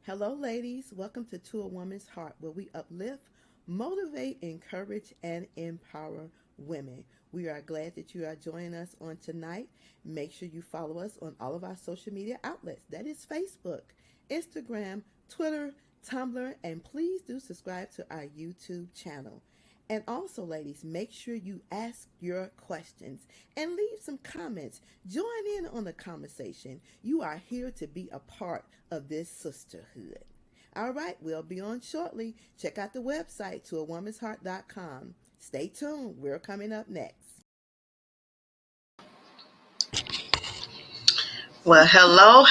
Hello, ladies. Welcome to A Woman's Heart, where we uplift, motivate, encourage, and empower women. We are glad that you are joining us on tonight. Make sure you follow us on all of our social media outlets. That is Facebook, Instagram, Twitter, Tumblr, and please do subscribe to our YouTube channel. And also, ladies, make sure you ask your questions and leave some comments. Join in on the conversation. You are here to be a part of this sisterhood. All right, we'll be on shortly. Check out the website to awomansheart.com. Stay tuned. We're coming up next. Well, hello,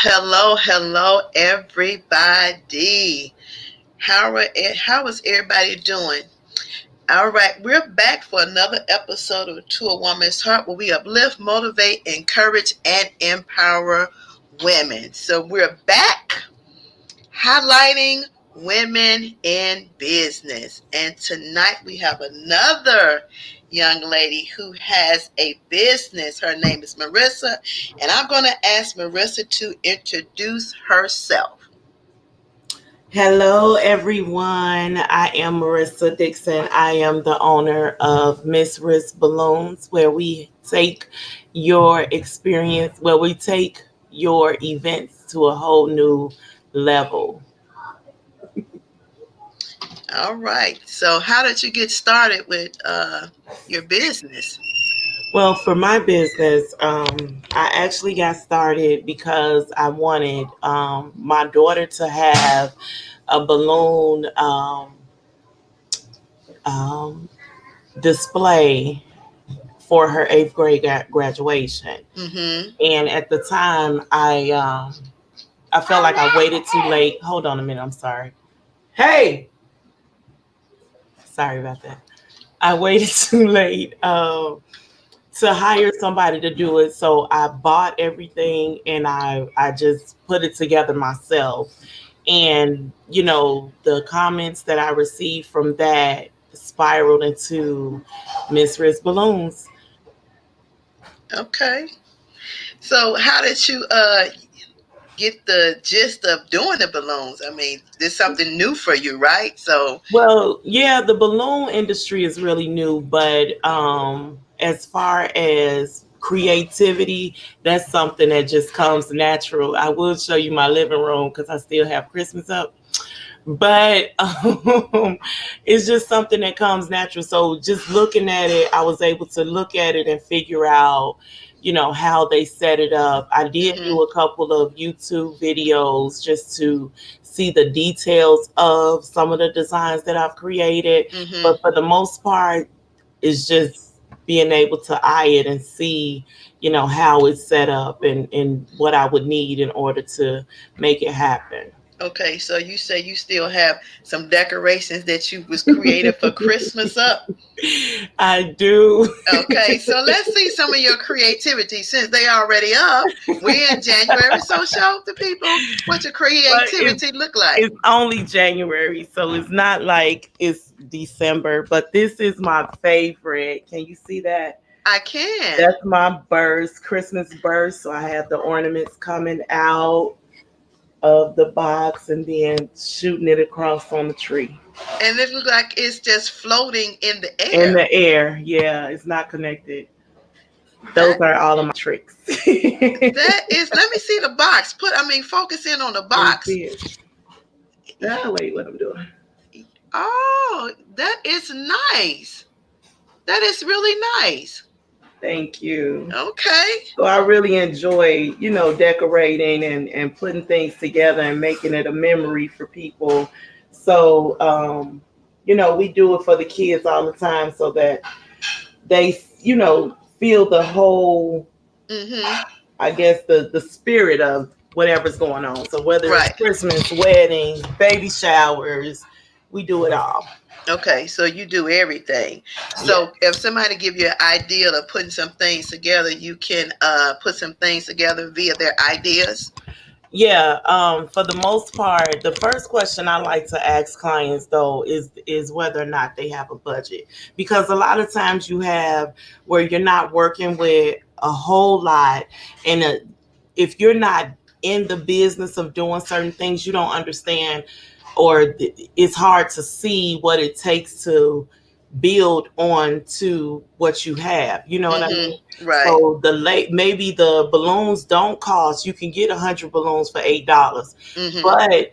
everybody. How is everybody doing? All right, we're back for another episode of To a Woman's Heart, where we uplift, motivate, encourage, and empower women. So we're back highlighting women in business. And tonight we have another young lady who has a business. Her name is Marissa, and I'm going to ask Marissa to introduce herself. Hello, everyone. I am Marissa Dixon. I am the owner of Mz.RisBalloons, where we take your experience, where we take your events to a whole new level. All right. So how did you get started with your business? Well, for my business, I actually got started because I wanted my daughter to have a balloon display for her eighth grade graduation. Mm-hmm. And at the time, I felt like I waited too late. Hold on a minute. I'm sorry. Hey, sorry about that. I waited too late to hire somebody to do it. So I bought everything and I just put it together myself. And, the comments that I received from that spiraled into Mz.RisBalloons. Okay. So how did you get the gist of doing the balloons? I mean, this is something new for you, right? Well, yeah, the balloon industry is really new, but as far as creativity, that's something that just comes natural. I will show you my living room because I still have Christmas up, but it's just something that comes natural. So just looking at it, I was able to look at it and figure out, how they set it up. I did do a couple of YouTube videos just to see the details of some of the designs that I've created. But for the most part, it's just being able to eye it and see, how it's set up and what I would need in order to make it happen. Okay, so you say you still have some decorations that you was created for Christmas up? I do. Okay, so let's see some of your creativity since they already up. We're in January, so show the people what your creativity look like. It's only January, so it's not like it's December, but this is my favorite. Can you see that? I can. That's my burst, Christmas burst. So I have the ornaments coming out of the box and then shooting it across on the tree. And it looks like it's just floating in the air. In the air, yeah, it's not connected. Those are all of my tricks. That is, let me see the box. Focus in on the box. Oh, wait, what I'm doing. Oh, that is nice. That is really nice. Thank you. Okay. So I really enjoy, decorating and putting things together and making it a memory for people. So, we do it for the kids all the time so that they, feel the whole, I guess, the spirit of whatever's going on. So whether it's Christmas, weddings, baby showers, we do it all. Okay, so you do everything. So if somebody give you an idea of putting some things together, you can put some things together via their ideas? Yeah, for the most part, the first question I like to ask clients though is whether or not they have a budget, because a lot of times you have where you're not working with a whole lot, and if you're not in the business of doing certain things, you don't understand, or it's hard to see what it takes to build on to what you have. You know what I mean? Right. So maybe the balloons don't cost. You can get 100 balloons for $8, but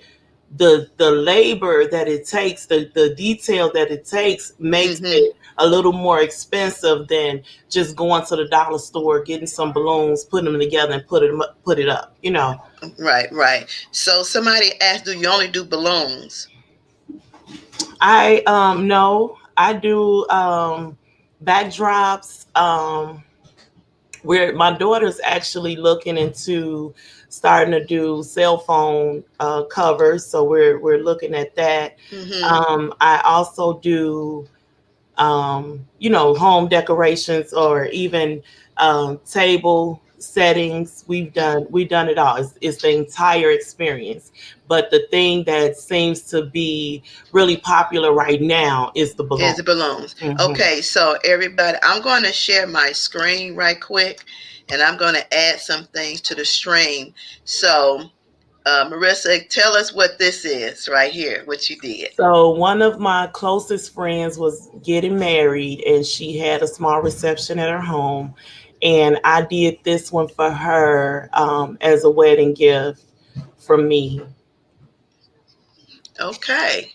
the labor that it takes, the detail that it takes, makes it a little more expensive than just going to the dollar store, getting some balloons, putting them together, and put it up. You know. Right, right. So somebody asked, do you only do balloons? I no, I do backdrops. Where my daughter's actually looking into starting to do cell phone covers, so we're looking at that. I also do home decorations, or even table settings. We've done it all. It's the entire experience. But the thing that seems to be really popular right now is the Is balloon. the balloons. Hmm. Okay, so everybody, I'm going to share my screen right quick, and I'm going to add some things to the stream. So, Marissa, tell us what this is right here, what you did. So one of my closest friends was getting married, and she had a small reception at her home, and I did this one for her as a wedding gift from me. Okay,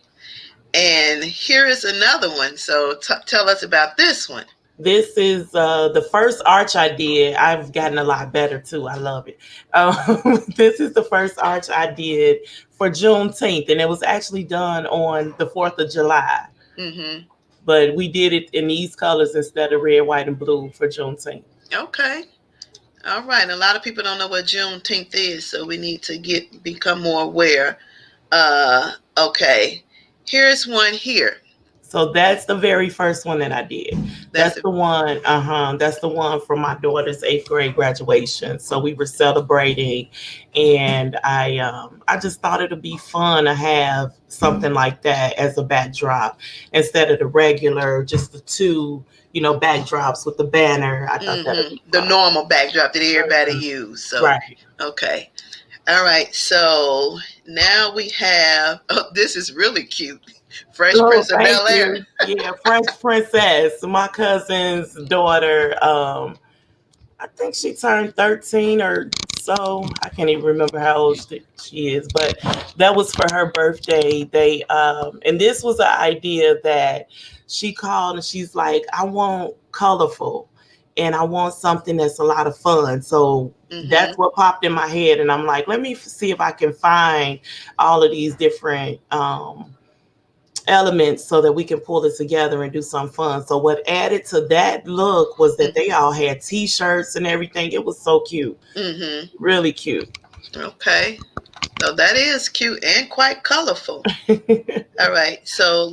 and here is another one. So, tell us about this one. This is the first arch I did. I've gotten a lot better too. I love it. This is the first arch I did for Juneteenth, and it was actually done on the 4th of July. Mm-hmm. But we did it in these colors instead of red, white, and blue for Juneteenth. Okay. All right. And a lot of people don't know what Juneteenth is, so we need to become more aware. Okay. Here's one here. So that's the very first one that I did. That's That's the one. That's the one for my daughter's 8th grade graduation. So we were celebrating, and I just thought it'd be fun to have something like that as a backdrop instead of the regular, just the two, backdrops with the banner. I thought that'd be the fun. normal backdrop that everybody use. So, Right. okay. All right. So now we have. Oh, this is really cute. Fresh Oh, Prince of thank Bel Air. you. Yeah, French Princess, my cousin's daughter. I think she turned 13 or so. I can't even remember how old she is, but that was for her birthday. And this was an idea that she called, and she's like, I want colorful, and I want something that's a lot of fun. So that's what popped in my head. And I'm like, let me see if I can find all of these different elements so that we can pull it together and do some fun. So what added to that look was that they all had t-shirts and everything. It was so cute. Really cute. Okay. So that is cute and quite colorful. All right. So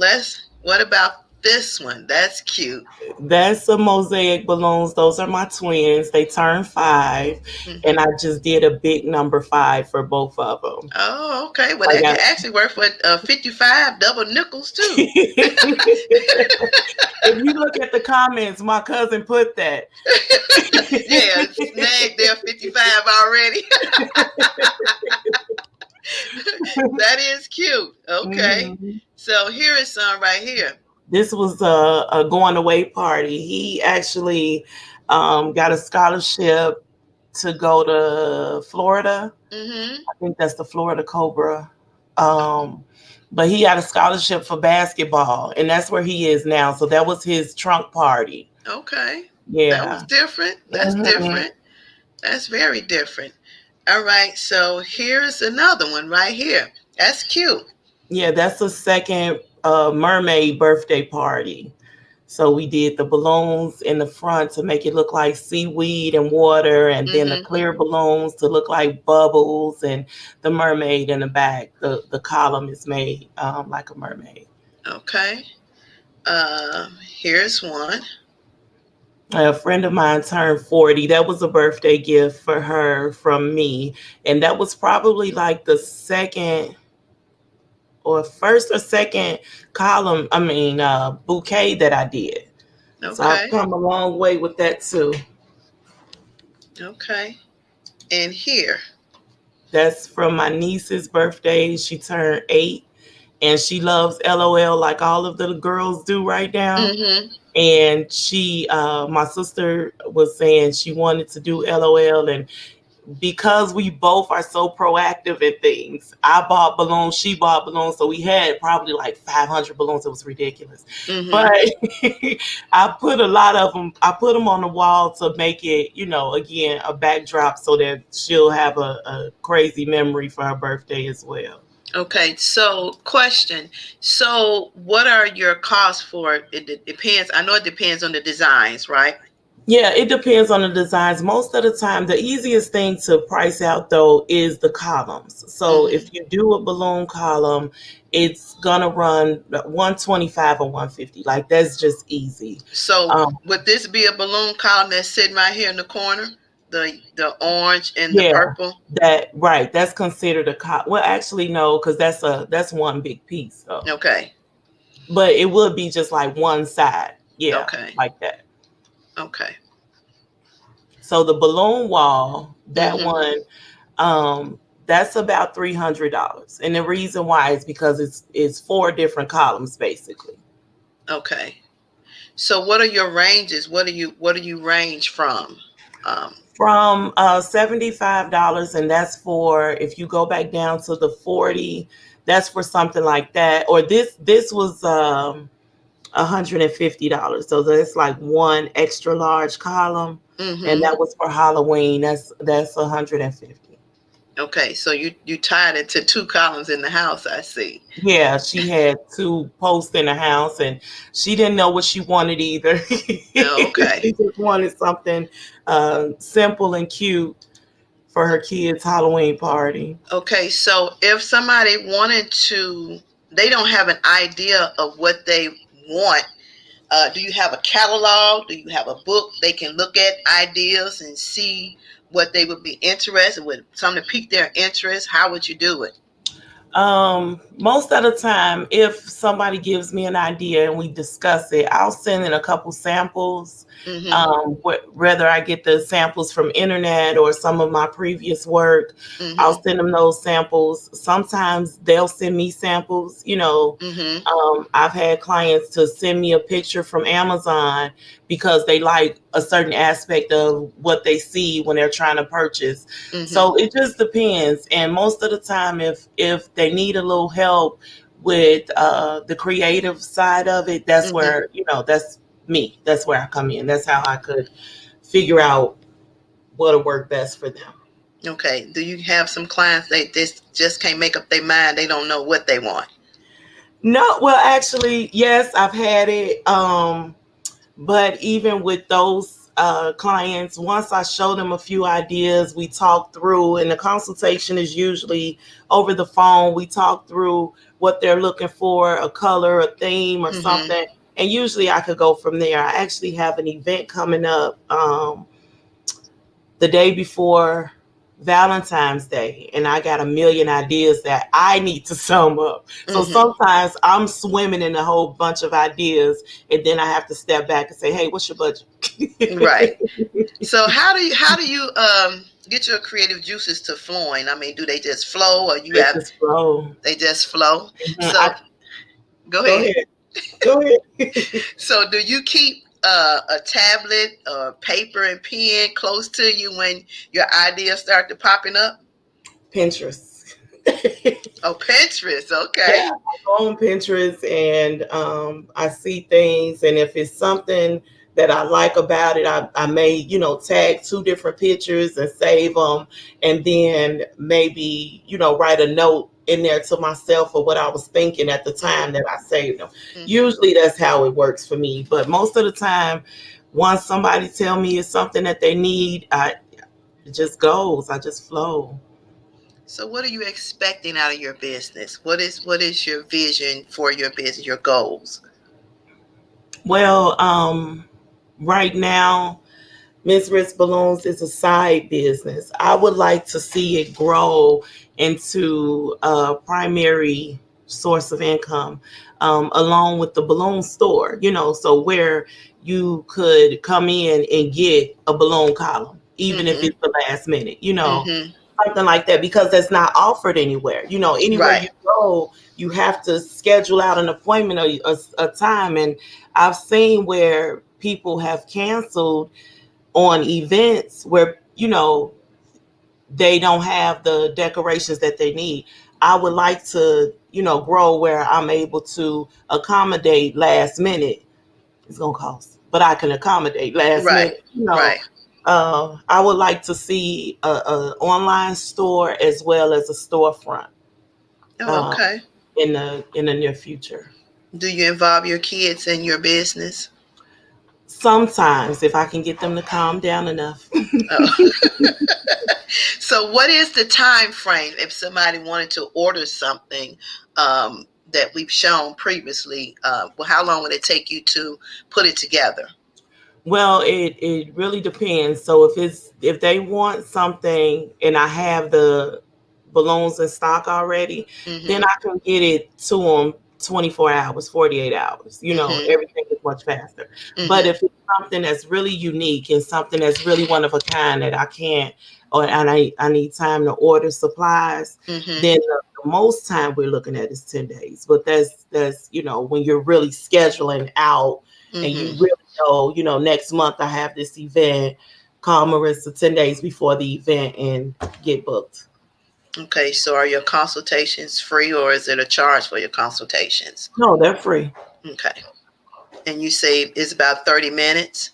what about this one? That's cute. That's a mosaic balloons. Those are my twins. They turned 5, and I just did a big number 5 for both of them. Oh, okay. Well, that can actually work for 55 double nickels too. If you look at the comments, my cousin put that. Yeah, snag there 55 already. That is cute. Okay. So here is some right here. This was a going away party. He actually got a scholarship to go to Florida. I think that's the Florida Cobra. But he got a scholarship for basketball, and that's where he is now. So that was his trunk party. Okay. Yeah. That was different. That's different. That's very different. All right. So here's another one right here. That's cute. Yeah, that's the second mermaid birthday party. So we did the balloons in the front to make it look like seaweed and water, and then the clear balloons to look like bubbles, and the mermaid in the back. The column is made like a mermaid. Okay. Here's one. A friend of mine turned 40. That was a birthday gift for her from me. And that was probably like the second or first or second bouquet that I did. Okay. So I've come a long way with that too. Okay. And here. That's from my niece's birthday. She turned 8, and she loves LOL like all of the girls do right now. Mm-hmm. And my sister was saying she wanted to do LOL, and because we both are so proactive at things, I bought balloons, she bought balloons, so we had probably like 500 balloons. It was ridiculous, Mm-hmm. but I put a lot of them. I put them on the wall to make it, again, a backdrop so that she'll have a crazy memory for her birthday as well. Okay, so question. So what are your costs for it? It depends. I know it depends on the designs, right? Yeah, it depends on the designs. Most of the time, the easiest thing to price out though is the columns. So Mm-hmm. if you do a balloon column, it's gonna run 125 or 150. Like that's just easy. So Um, would this be a balloon column that's sitting right here in the corner? The orange and the yeah, purple? that right. That's considered a well, actually no, because that's one big piece though. Okay. But it would be just like one side. Yeah, Okay. like that. Okay. So the balloon wall, that Mm-hmm. one, that's about $300, and the reason why is because it's 4 different columns basically. Okay. So what are your ranges? What do you range from? Um, From $75, and that's for if you go back down to the 40, that's for something like that. Or this was $150, so that's like one extra large column, and mm-hmm. that was for Halloween. That's 150. Okay, so you tied it to 2 columns in the house, I see. Yeah, she had 2 posts in the house, and she didn't know what she wanted either. Oh, okay. She just wanted something simple and cute for her kids' Halloween party. Okay, so if somebody wanted to, they don't have an idea of what they want. Do you have a catalog? Do you have a book they can look at ideas and see what they would be interested with? Something to pique their interest. How would you do it? Most of the time, if somebody gives me an idea and we discuss it, I'll send in a couple samples. Mm-hmm. Whether I get the samples from internet or some of my previous work, Mm-hmm. I'll send them those samples. Sometimes they'll send me samples. Mm-hmm. I've had clients to send me a picture from Amazon because they like a certain aspect of what they see when they're trying to purchase. Mm-hmm. So it just depends. And most of the time, if they need a little help with the creative side of it, that's Mm-hmm. where, that's me. That's where I come in. That's how I could figure out what'll work best for them. Okay. Do you have some clients they just can't make up their mind? They don't know what they want. No, well, actually, yes, I've had it. But even with those clients, once I show them a few ideas, we talk through, and the consultation is usually over the phone. We talk through what they're looking for, a color, a theme, or Mm-hmm. something. And usually I could go from there. I actually have an event coming up the day before Valentine's Day, and I got a million ideas that I need to sum up. So Mm-hmm. sometimes I'm swimming in a whole bunch of ideas, and then I have to step back and say, "Hey, what's your budget?" Right. So how do you get your creative juices to flowing? I mean, do they just flow, or you They have just flow. they just flow? Mhm. So go ahead. Go ahead. So do you keep a tablet or paper and pen close to you when your ideas start to popping up? Pinterest. Oh, Pinterest. Okay. Yeah, I go on Pinterest, and I see things, and if it's something that I like about it, I may, tag 2 different pictures and save them, and then maybe, write a note in there to myself of what I was thinking at the time that I saved them. Mm-hmm. Usually that's how it works for me, but most of the time, once somebody tell me it's something that they need, it just goes. I just flow. So what are you expecting out of your business? What is your vision for your business, your goals? Well, right now, Mz.RisBalloons is a side business. I would like to see it grow into a primary source of income, along with the balloon store, so where you could come in and get a balloon column, even if Mm-hmm. it's the last minute. Mm-hmm. something like that, because that's not offered anywhere. Anywhere Right. you go, you have to schedule out an appointment or a time. And I've seen where people have canceled on events where, they don't have the decorations that they need. I would like to, grow where I'm able to accommodate last minute. It's gonna cost, but I can accommodate last Right. minute. Right. I would like to see a online store as well as a storefront Oh, uh, okay. in the near future. Do you involve your kids in your business? Sometimes, if I can get them to calm down enough. Oh. So, what is the time frame if somebody wanted to order something that we've shown previously? Well, how long would it take you to put it together? Well, it really depends. So if they want something and I have the balloons in stock already, then Mm-hmm. I can get it to them 24 hours, 48 hours. Mm-hmm. Everything is much faster. But Mm-hmm. if it's something that's really unique and something that's really one of a kind that I can't, or and I need time to order supplies, Mm-hmm. then the most time we're looking at is 10 days. But that's when you're really scheduling out and you Mm-hmm. really next month I have this event. Call Marissa 10 days before the event and get booked. Okay, so are your consultations free or is it a charge for your consultations? No, they're free. Okay. And you say it's about 30 minutes?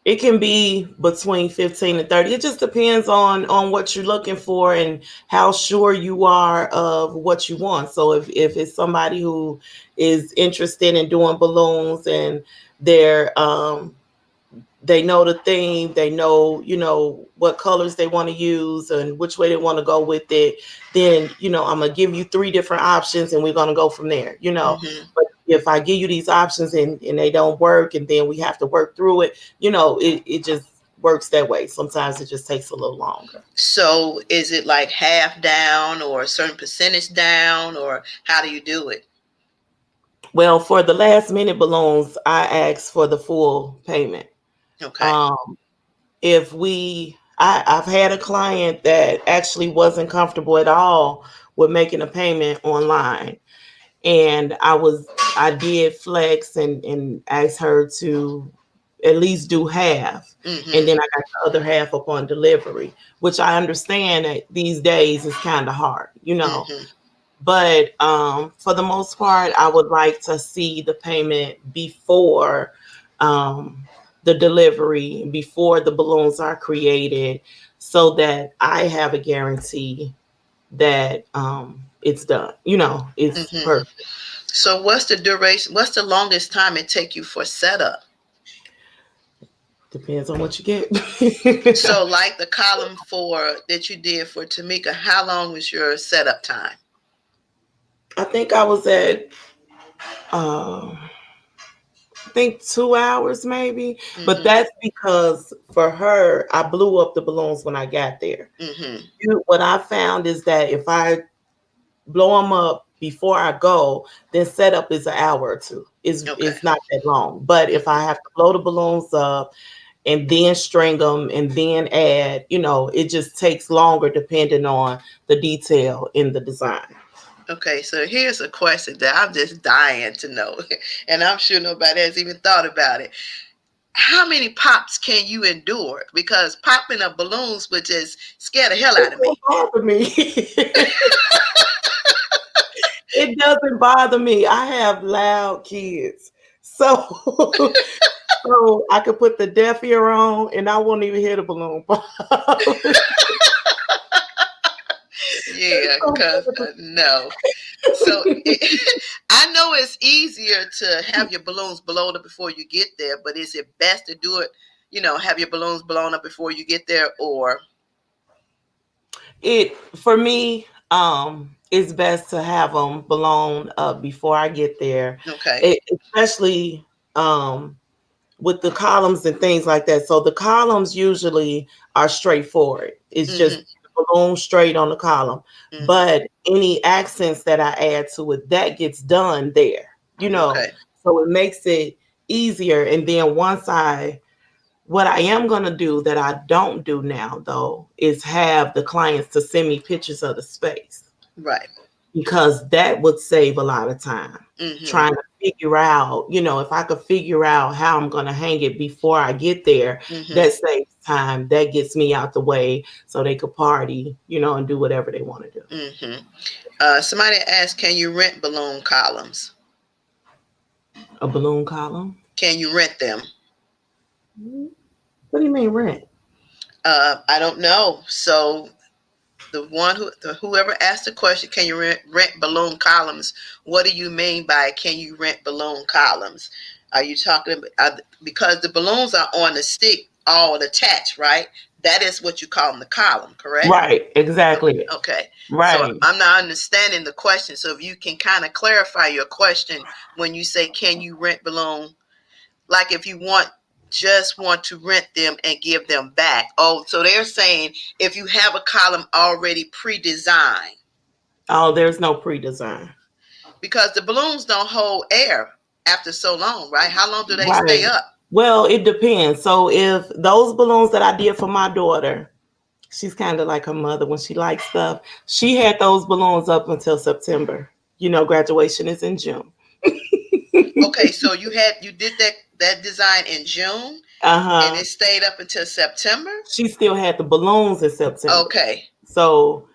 It can be between 15 and 30. It just depends on what you're looking for and how sure you are of what you want. So if it's somebody who is interested in doing balloons and they're they know the theme, they know, what colors they want to use and which way they want to go with it, then, I'm going to give you 3 different options and we're going to go from there. Mm-hmm. But if I give you these options and they don't work and then we have to work through it, it just works that way. Sometimes it just takes a little longer. So is it like half down or a certain percentage down, or how do you do it? Well, for the last minute balloons, I ask for the full payment. Okay. Um, if I've had a client that actually wasn't comfortable at all with making a payment online, and I did flex and asked her to at least do half, and Mm-hmm. then I got the other half upon delivery, which I understand that these days is kind of hard. Mm-hmm. But for the most part, I would like to see the payment before um, the delivery, before the balloons are created, so that I have a guarantee that it's done. It's Mm-hmm. perfect. So what's the duration? What's the longest time it take you for setup? Depends on what you get. So like the column for that you did for Tamika, how long was your setup time? I think I was at uh, I think 2 hours maybe, but Mm-hmm. that's because for her, I blew up the balloons when I got there. Mm-hmm. What I found is that if I blow them up before I go, then setup is an hour or two. Okay. It's not that long. But if I Mm-hmm. have to blow the balloons up and then string them and then add, it just takes longer depending on the detail in the design. Okay, so here's a question that I'm just dying to know, and I'm sure nobody has even thought about it. How many pops can you endure? Because popping of balloons would just scare the hell It out of don't me. bother me. It doesn't bother me. I have loud kids. So so I could put the deaf ear on and I won't even hear the balloon pop. Yeah, because no. So I know it's easier to have your balloons blown up before you get there, but is it best to do it, have your balloons blown up before you get there, or It for me, it's best to have them blown up before I get there, okay? especially with the columns and things like that. So the columns usually are straightforward. It's just Mm-hmm. the balloon straight on the column. Mm-hmm. But any accents that I add to it, that gets done there. Okay. So it makes it easier. And then once I What I am going to do that I don't do now, though, is have the clients to send me pictures of the space. Right. Because that would save a lot of time trying Mm-hmm. to figure out, if I could figure out how I'm going to hang it before I get there, Mm-hmm. that saves time. That gets me out the way so they could party, and do whatever they want to do. Mm-hmm. Somebody asked, can you rent balloon columns? A balloon column? Can you rent them? What do you mean rent? I don't know. So whoever asked the question, can you rent balloon columns? What do you mean by can you rent balloon columns? Are you talking about, because the balloons are on the stick, all attached, right? That is what you call them, the column, correct? Right, exactly. Okay. Right. So I'm not understanding the question. So if you can kind of clarify your question when you say, can you rent balloon? Like if you just want to rent them and give them back. Oh, so they're saying if you have a column already pre-designed. Oh, there's no pre-design. Because the balloons don't hold air after so long, right? How long do they stay up? Well, it depends. So if those balloons that I did for my daughter, she's kind of like her mother when she likes stuff. She had those balloons up until September. Graduation is in June. Okay, so you did that design in June, and it stayed up until September. She still had the balloons in September. Okay. So,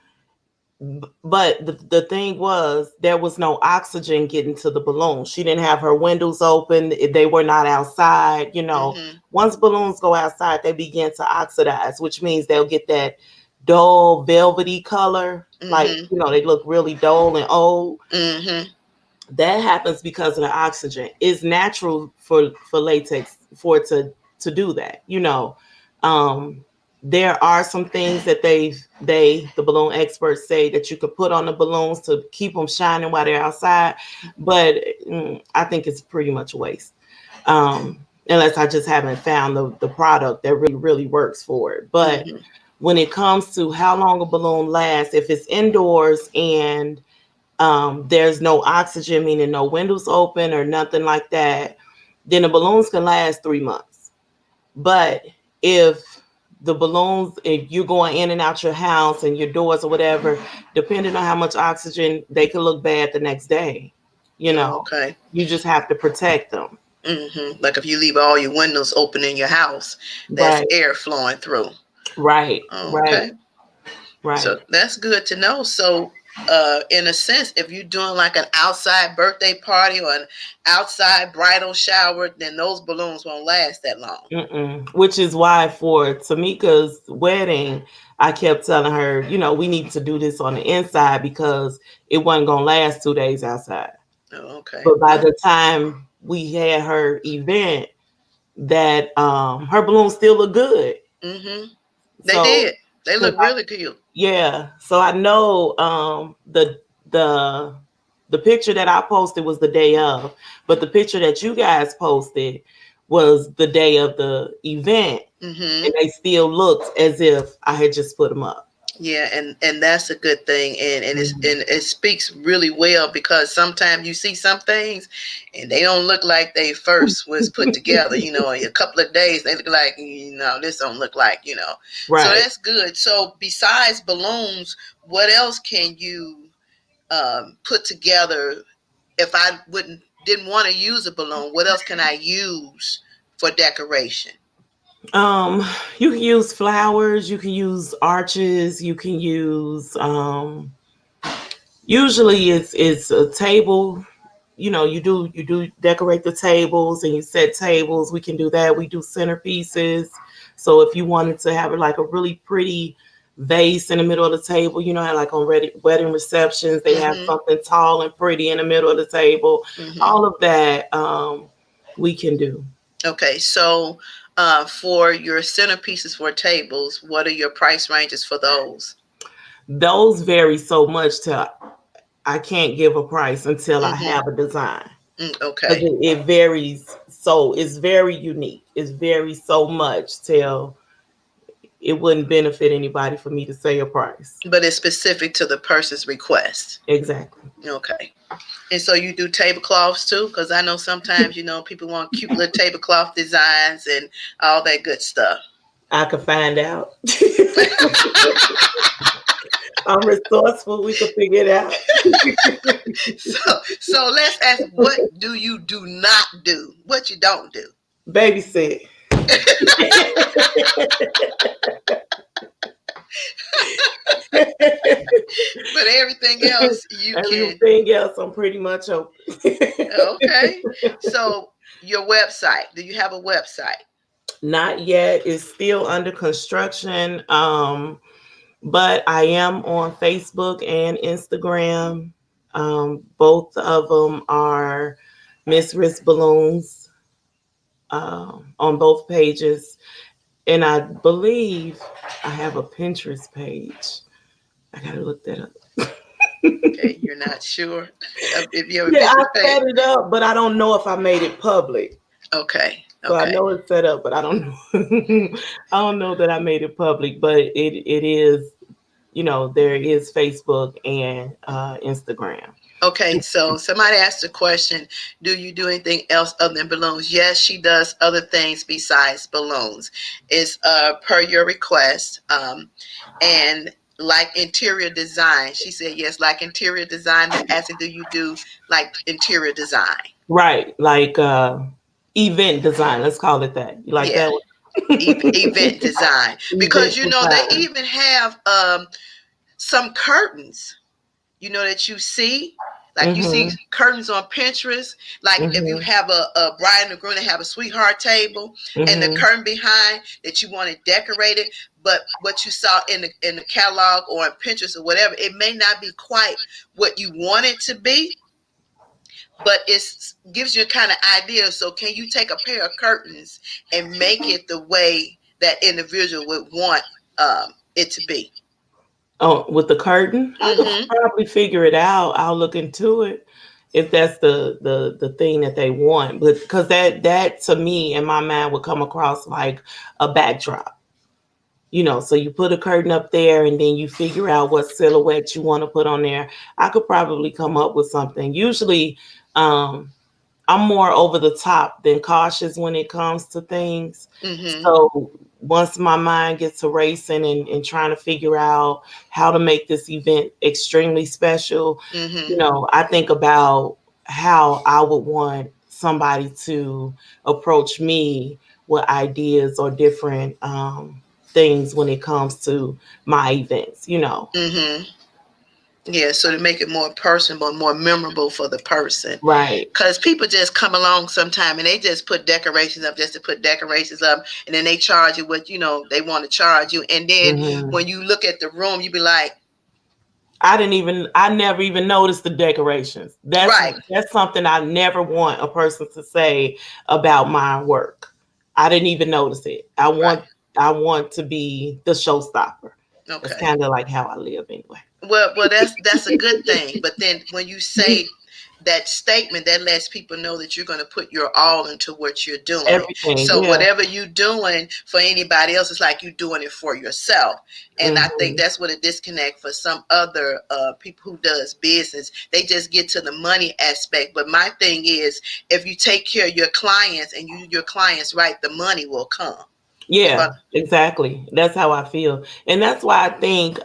but the thing was, there was no oxygen getting to the balloon. She didn't have her windows open. They were not outside. Once balloons go outside, they begin to oxidize, which means they'll get that dull velvety color. Like, they look really dull and old. That happens because of the oxygen. It's natural for latex for it to do that. There are some things that the balloon experts say that you could put on the balloons to keep them shining while they're outside, but I think it's pretty much a waste. Unless I just haven't found the product that really works for it. But when it comes to how long a balloon lasts, if it's indoors and there's no oxygen, meaning no windows open or nothing like that, then the balloons can last 3 months. But if you're going in and out your house and your doors or whatever, depending on how much oxygen, they can look bad the next day. Okay. You just have to protect them. Like if you leave all your windows open in your house, there's air flowing through. Right. Okay. Right. So that's good to know. So in a sense, if you're doing like an outside birthday party or an outside bridal shower, then those balloons won't last that long. Which is why for Tamika's wedding, I kept telling her, we need to do this on the inside because it wasn't going to last 2 days outside. Oh, okay. But by the time we had her event, that her balloons still look good. They did. They look really cute. Yeah. So I know the picture that I posted was the day of, but the picture that you guys posted was the day of the event, and they still looked as if I had just put them up. Yeah, and that's a good thing, and it speaks really well because sometimes you see some things, and they don't look like they first was put together. In a couple of days they look like this don't look like Right. So that's good. So besides balloons, what else can you put together? If I didn't want to use a balloon, what else can I use for decoration? You can use flowers, you can use arches, you can use usually it's a table. You do decorate the tables and you set tables. We can do that. We do centerpieces. So if you wanted to have like a really pretty vase in the middle of the table, like on wedding receptions, they have something tall and pretty in the middle of the table. All of that we can do. Okay, so for your centerpieces for tables, what are your price ranges for those? Those vary so much till I can't give a price until I have a design. Okay. It varies. So it's very unique. It varies so much till it wouldn't benefit anybody for me to say a price. But it's specific to the person's request. Exactly. Okay. And so you do tablecloths too? Because I know sometimes, people want cute little tablecloth designs and all that good stuff. I could find out. I'm resourceful. We could figure it out. So let's ask, what do you do not do? What you don't do? Babysit. But everything else Everything else I'm pretty much open. Okay. So your website, do you have a website? Not yet. It's still under construction. But I am on Facebook and Instagram. Both of them are Mz.RisBalloons on both pages. And I believe I have a Pinterest page. I gotta look that up. Okay, you're not sure if you have a Yeah, Pinterest I set it up, but I don't know if I made it public. Okay. So I know it's set up, but I don't know. I don't know that I made it public, but it is. There is Facebook and Instagram. Okay, so somebody asked the question, do you do anything else other than balloons? Yes, she does other things besides balloons. It's per your request. And like interior design, she said yes, like interior design. They're asking, do you do like interior design? Right, like event design. Let's call it that. You like that one? Event design. Because Event design. They even have some curtains, that you see. Like you see curtains on Pinterest. Like if you have a bride and a groom, they have a sweetheart table and the curtain behind that you want to decorate it. But what you saw in the catalog or on Pinterest or whatever, it may not be quite what you want it to be. But it gives you a kind of idea. So can you take a pair of curtains and make it the way that individual would want it to be? Oh, with the curtain? I could probably figure it out. I'll look into it if that's the thing that they want. But because that to me in my mind would come across like a backdrop. So you put a curtain up there and then you figure out what silhouette you want to put on there. I could probably come up with something. Usually I'm more over the top than cautious when it comes to things. So once my mind gets to racing and trying to figure out how to make this event extremely special, I think about how I would want somebody to approach me with ideas or different things when it comes to my events, Yeah, so to make it more personable, more memorable for the person. Right. Because people just come along sometime and they just put decorations up just to put decorations up. And then they charge you what, they want to charge you. And then when you look at the room, you be like, I never even noticed the decorations. That's right. That's something I never want a person to say about my work. I didn't even notice it. I want to be the showstopper. Okay. It's kind of like how I live anyway. Well, that's a good thing. But then when you say that statement, that lets people know that you're going to put your all into what you're doing. Everything, so whatever you're doing for anybody else, it's like you're doing it for yourself. And I think that's what a disconnect for some other people who does business. They just get to the money aspect. But my thing is, if you take care of your clients and your clients right, the money will come. Yeah, exactly. That's how I feel. And that's why I think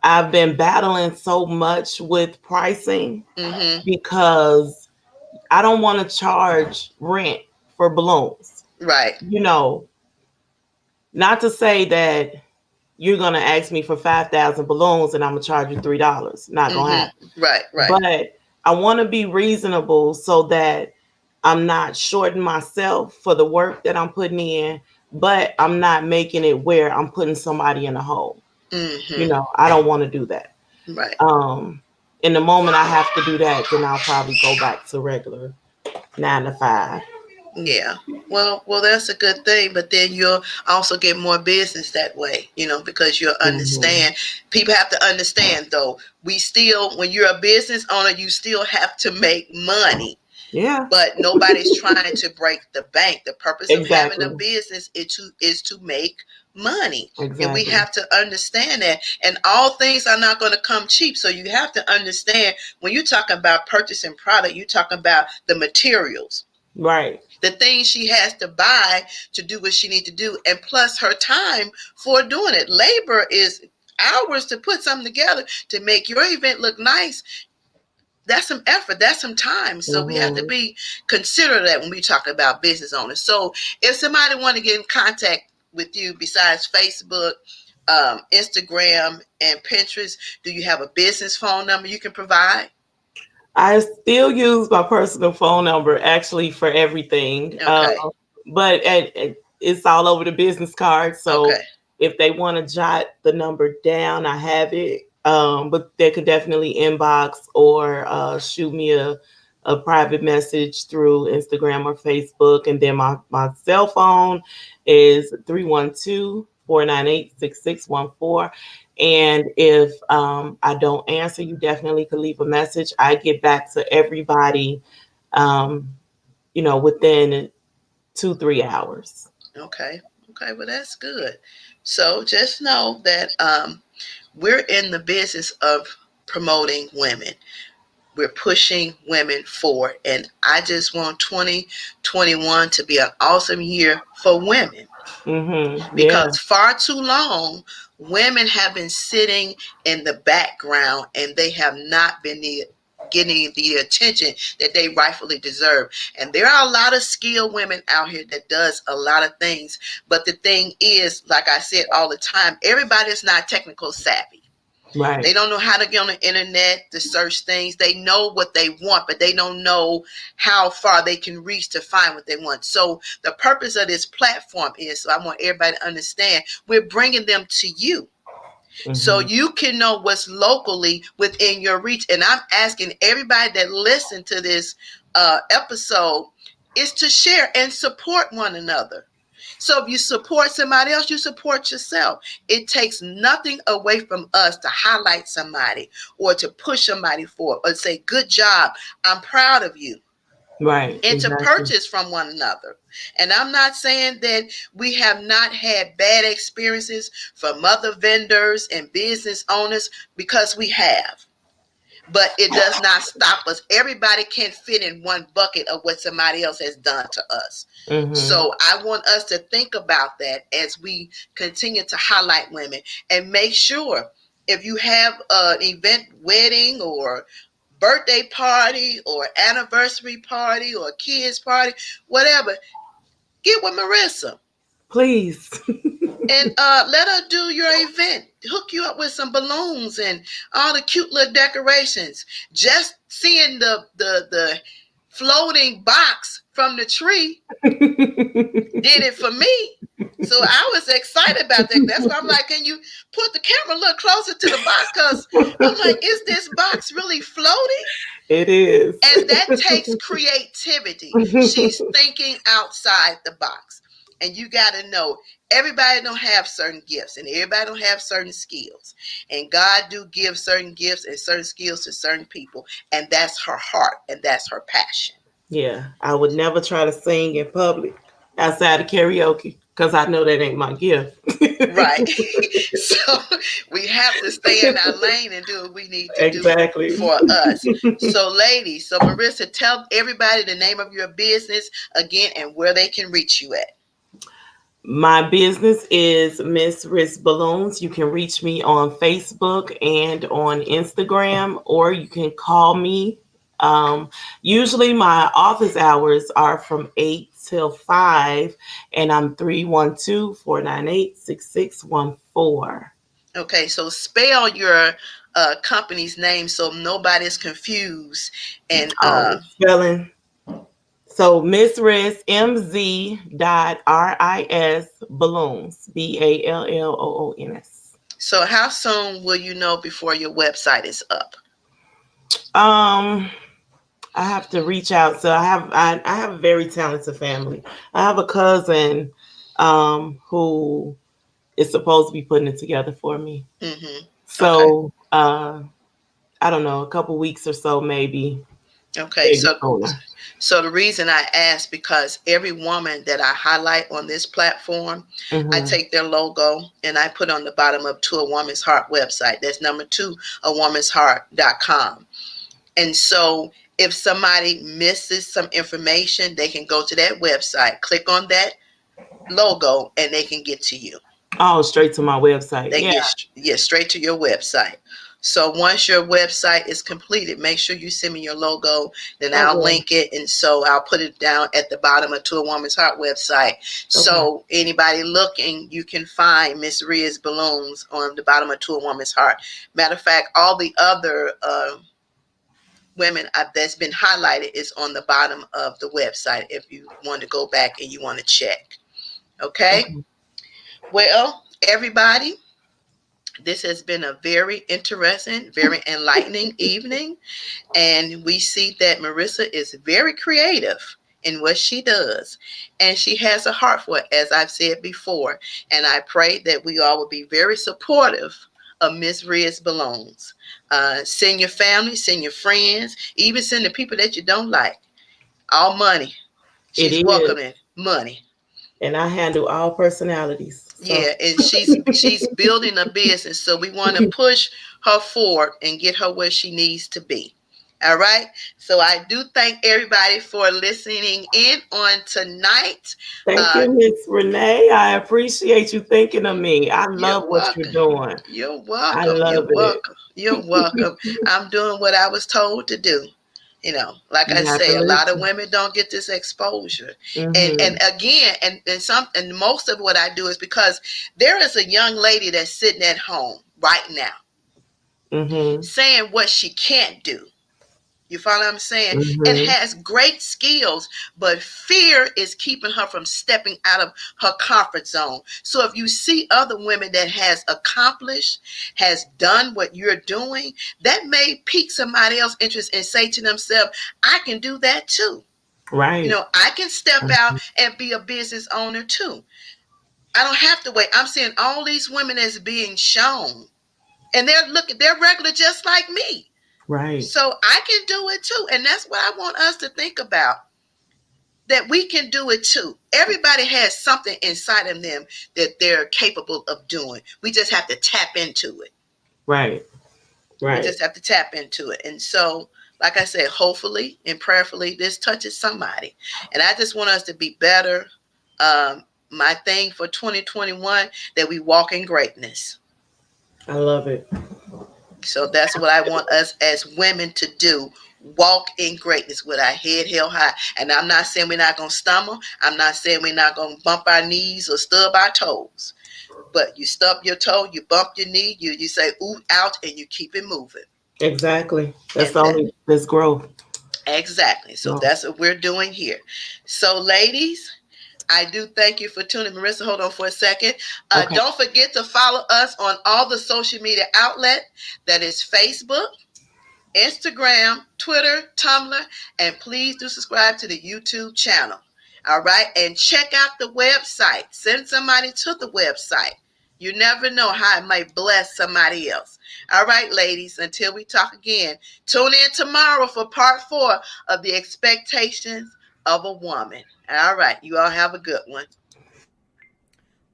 I've been battling so much with pricing because I don't want to charge rent for balloons. Right. Not to say that you're going to ask me for 5,000 balloons and I'm going to charge you $3. Not going to happen. Right. But I want to be reasonable so that I'm not shorting myself for the work that I'm putting in, but I'm not making it where I'm putting somebody in a hole. I don't want to do that. Right. In the moment I have to do that, then I'll probably go back to regular 9 to 5. Yeah. Well, that's a good thing. But then you'll also get more business that way, because you'll understand. People have to understand, though. When you're a business owner, you still have to make money. Yeah, but nobody's trying to break the bank. The purpose of having a exactly. business is to make money. And we Exactly. have to understand that. And all things are not going to come cheap. So you have to understand when you're talking about purchasing product, you're talking about the materials, Right. the things she has to buy to do what she needs to do, and plus her time for doing it. Labor is hours to put something together to make your event look nice. That's some effort, that's some time. So we have to Mm-hmm. be considerate of that when we talk about business owners. So if somebody want to get in contact with you besides Facebook, Instagram, and Pinterest, do you have a business phone number you can provide? I still use my personal phone number actually for everything, Okay. but it's all over the business card. So Okay. if they want to jot the number down, I have it. But they could definitely inbox or shoot me a private message through Instagram or Facebook. And then my cell phone is 312-498-6614. And if I don't answer, you definitely could leave a message. I get back to everybody, um, within 2-3 hours. Okay. Okay. Well, that's good. So just know that we're in the business of promoting women. We're pushing women forward. And I just want 2021 to be an awesome year for women, Mm-hmm. Yeah. because far too long, women have been sitting in the background and they have not been getting the attention that they rightfully deserve. And there are a lot of skilled women out here that does a lot of things. But the thing is, like I said all the time, everybody is not technical savvy. Right. They don't know how to get on the internet to search things. They know what they want, but they don't know how far they can reach to find what they want. So the purpose of this platform is, so I want everybody to understand, we're bringing them to you, so Mm-hmm. you can know what's locally within your reach. And I'm asking everybody that listen to this episode is to share and support one another. So if you support somebody else, you support yourself. It takes nothing away from us to highlight somebody or to push somebody forward or say, good job, I'm proud of you, Right. and to Exactly. purchase from one another. And I'm not saying that we have not had bad experiences from other vendors and business owners, because we have. But it does not stop us. Everybody can't fit in one bucket of what somebody else has done to us. Mm-hmm. So I want us to think about that as we continue to highlight women, and make sure if you have an event, wedding, or birthday party, or anniversary party, or kids party, whatever, get with Marissa Please. and let her do your event. Hook you up with some balloons and all the cute little decorations. Just seeing the floating box from the tree did it for me. So I was excited about that. That's why I'm like, can you put the camera a little closer to the box? Because I'm like, is this box really floating? It is. And that takes creativity. She's thinking outside the box. And you got to know, everybody don't have certain gifts and everybody don't have certain skills. And God do give certain gifts and certain skills to certain people. And that's her heart and that's her passion. Yeah, I would never try to sing in public outside of karaoke because I know that ain't my gift. Right. So we have to stay in our lane and do what we need to do Exactly. for us. So ladies, so Marissa, tell everybody the name of your business again and where they can reach you at. My business is Mz.RisBalloons. You can reach me on Facebook and on Instagram, or you can call me. Usually, my office hours are from 8 till 5, and I'm 312-498-6614. Okay, so spell your company's name so nobody's confused. And Oh, spelling. So Miss Riz, Mz.RisBalloons, Balloons. so how soon will you know before your website is up? Um, I have to reach out. So I have a very talented family. I have a cousin who is supposed to be putting it together for me. Mm-hmm. Okay. So I don't know, a couple weeks or so maybe. Okay, baby so owner. the reason I ask, because every woman that I highlight on this platform, I Mm-hmm. take their logo and I put on the bottom of To a Woman's Heart website. That's number 2, awomansheart.com. And so if somebody misses some information, they can go to that website, click on that logo, and they can get to you. Oh, straight to my website. They Yeah. get straight to your website. So once your website is completed, make sure you send me your logo. Then I I'll will. link it, and so I'll put it down at the bottom of To a Woman's Heart website. Okay. So anybody looking, you can find Mz.RisBalloons on the bottom of To a Woman's Heart. Matter of fact, all the other women that's been highlighted is on the bottom of the website. If you want to go back and you want to check, okay. Okay. Well, everybody, this has been a very interesting, very enlightening evening. And we see that Marissa is very creative in what she does. And she has a heart for it, as I've said before. And I pray that we all will be very supportive of Mz.RisBalloons. Send your family, send your friends, even send the people that you don't like. All money. It She's is. welcoming money. And I handle all personalities. So Yeah, and she's building a business, so we want to push her forward and get her where she needs to be. All right. So I do thank everybody for listening in on tonight. thank Uh, you, Miss Renee. I appreciate you thinking of me. I love you're what you're welcome. doing. You're I welcome. You're love it. welcome. You're welcome. I'm doing what I was told to do. Like I You have to say, a lot of listen. women don't get this exposure. And Mm-hmm. again, and most of what I do is because there is a young lady that's sitting at home right now Mm-hmm. saying what she can't do. You follow what I'm saying? And Mm-hmm. has great skills, but fear is keeping her from stepping out of her comfort zone. So if you see other women that has accomplished, has done what you're doing, that may pique somebody else's interest and say to themselves, I can do that too. Right. I can step out Mhm. and be a business owner too. I don't have to wait. I'm seeing all these women as being shown, and they're regular just like me. Right. So I can do it too. And that's what I want us to think about, that we can do it too. Everybody has something inside of them that they're capable of doing. We just have to tap into it. Right. We Right. just have to tap into it. And so, like I said, hopefully and prayerfully, this touches somebody. And I just want us to be better. My thing for 2021, that we walk in greatness. I love it. So that's what I want us as women to do. Walk in greatness with our head held high. And I'm not saying we're not going to stumble. I'm not saying we're not going to bump our knees or stub our toes. But you stub your toe, you bump your knee, you say, ooh, out, and you keep it moving. Exactly. That's And the only this growth. exactly. So No. that's what we're doing here. So, ladies, I do thank you for tuning. Marissa, hold on for a second. Okay. Don't forget to follow us on all the social media outlets. That is Facebook, Instagram, Twitter, Tumblr, and please do subscribe to the YouTube channel. All right, and check out the website. Send somebody to the website. You never know how it might bless somebody else. All right, ladies, until we talk again, tune in tomorrow for part 4 of the expectations of a woman. All right, you all have a good one.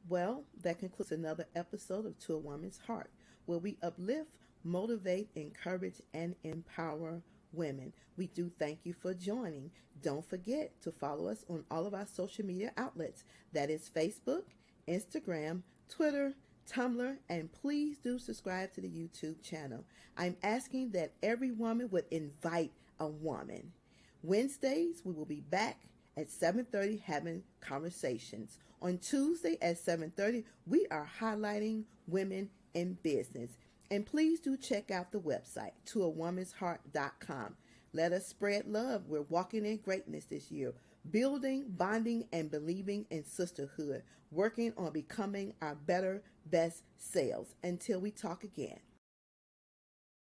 Well, that concludes another episode of To a Woman's Heart, where we uplift, motivate, encourage, and empower women. We do thank you for joining. Don't forget to follow us on all of our social media outlets. That is Facebook, Instagram, Twitter, Tumblr, and please do subscribe to the YouTube channel. I'm asking that every woman would invite a woman. Wednesdays, we will be back at 7:30 having conversations. On Tuesday at 7:30, we are highlighting women in business. And please do check out the website, toawomansheart.com. Let us spread love. We're walking in greatness this year, building, bonding, and believing in sisterhood, working on becoming our better, best selves. Until we talk again.